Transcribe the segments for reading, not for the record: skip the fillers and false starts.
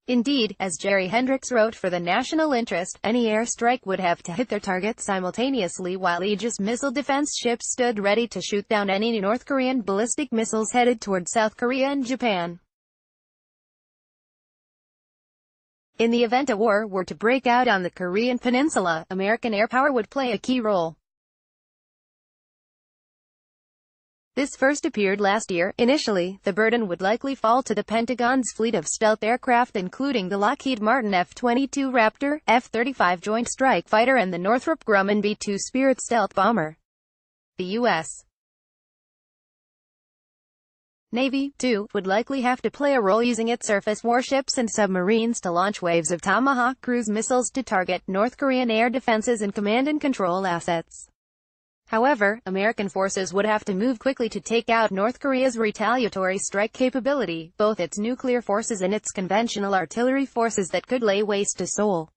Indeed, as Jerry Hendrix wrote for the National Interest, any airstrike would have to hit their target simultaneously while Aegis missile defense ships stood ready to shoot down any North Korean ballistic missiles headed toward South Korea and Japan. In the event a war were to break out on the Korean peninsula, American airpower would play a key role. This first appeared last year. Initially, the burden would likely fall to the Pentagon's fleet of stealth aircraft including the Lockheed Martin F-22 Raptor, F-35 Joint Strike Fighter and the Northrop Grumman B-2 Spirit stealth bomber. The U.S. Navy, too, would likely have to play a role using its surface warships and submarines to launch waves of Tomahawk cruise missiles to target North Korean air defenses and command and control assets. However, American forces would have to move quickly to take out North Korea's retaliatory strike capability, both its nuclear forces and its conventional artillery forces that could lay waste to Seoul.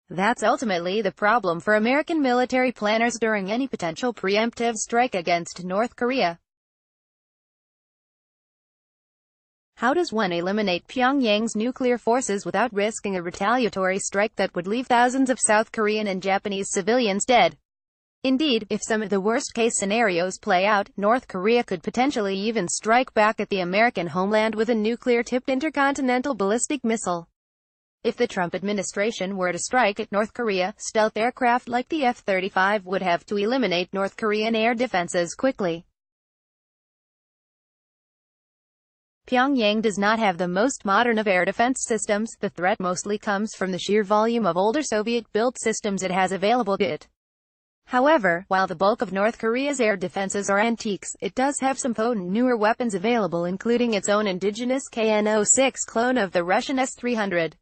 That's ultimately the problem for American military planners during any potential preemptive strike against North Korea. How does one eliminate Pyongyang's nuclear forces without risking a retaliatory strike that would leave thousands of South Korean and Japanese civilians dead? Indeed, if some of the worst-case scenarios play out, North Korea could potentially even strike back at the American homeland with a nuclear-tipped intercontinental ballistic missile. If the Trump administration were to strike at North Korea, stealth aircraft like the F-35 would have to eliminate North Korean air defenses quickly. Pyongyang does not have the most modern of air defense systems. The threat mostly comes from the sheer volume of older Soviet-built systems it has available to it. However, while the bulk of North Korea's air defenses are antiques, it does have some potent newer weapons available including its own indigenous KN-06 clone of the Russian S-300.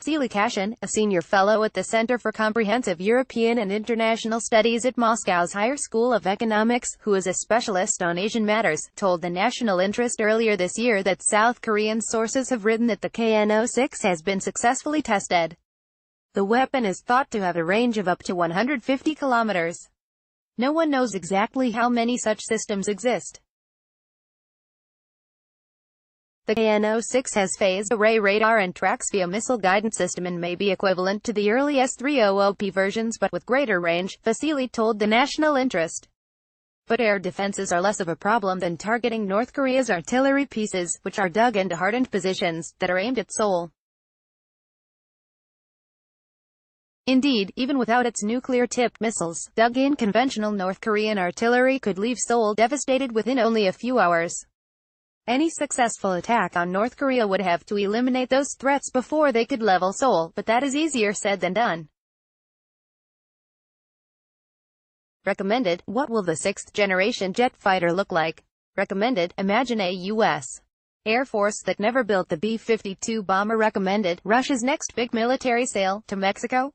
Vasily Kashin, a senior fellow at the Center for Comprehensive European and International Studies at Moscow's Higher School of Economics, who is a specialist on Asian matters, told the National Interest earlier this year that South Korean sources have written that the KN-06 has been successfully tested. The weapon is thought to have a range of up to 150 kilometers. No one knows exactly how many such systems exist. The KN-06 has phased array radar and tracks via missile guidance system and may be equivalent to the early S-300P versions but with greater range, Vasily told the National Interest. But air defenses are less of a problem than targeting North Korea's artillery pieces, which are dug into hardened positions, that are aimed at Seoul. Indeed, even without its nuclear-tipped missiles, dug-in conventional North Korean artillery could leave Seoul devastated within only a few hours. Any successful attack on North Korea would have to eliminate those threats before they could level Seoul, but that is easier said than done. Recommended: what will the 6th-generation jet fighter look like? Recommended: imagine a U.S. Air Force that never built the B-52 bomber. Recommended: Russia's next big military sale to Mexico.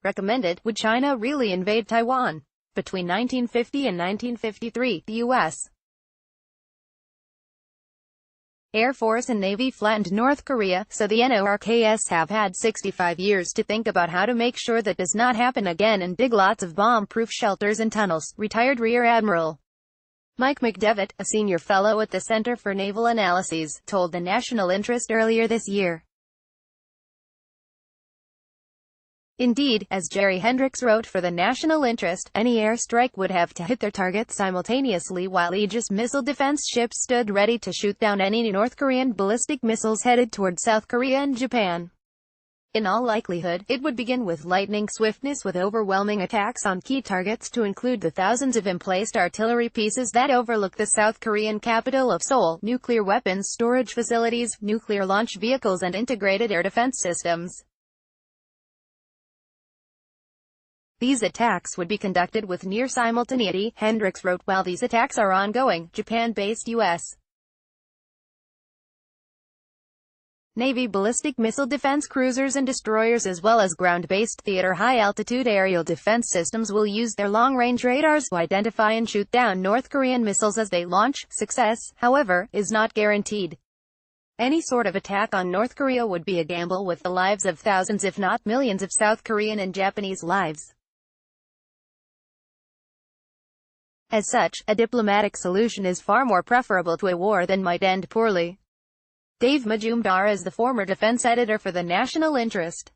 Recommended: would China really invade Taiwan? Between 1950 and 1953, the U.S. Air Force and Navy flattened North Korea, so the NORKs have had 65 years to think about how to make sure that does not happen again and dig lots of bomb-proof shelters and tunnels. Retired Rear Admiral Mike McDevitt, a senior fellow at the Center for Naval Analyses, told the National Interest earlier this year. Indeed, as Jerry Hendrix wrote for the National Interest, any airstrike would have to hit their target simultaneously while Aegis missile defense ships stood ready to shoot down any North Korean ballistic missiles headed toward South Korea and Japan. In all likelihood, it would begin with lightning swiftness with overwhelming attacks on key targets to include the thousands of emplaced artillery pieces that overlook the South Korean capital of Seoul, nuclear weapons storage facilities, nuclear launch vehicles and integrated air defense systems. These attacks would be conducted with near simultaneity, Hendrix wrote. While these attacks are ongoing, Japan-based U.S. Navy ballistic missile defense cruisers and destroyers as well as ground-based theater high-altitude aerial defense systems will use their long-range radars to identify and shoot down North Korean missiles as they launch. Success, however, is not guaranteed. Any sort of attack on North Korea would be a gamble with the lives of thousands if not millions of South Korean and Japanese lives. As such, a diplomatic solution is far more preferable to a war that might end poorly. Dave Majumdar is the former defense editor for the National Interest.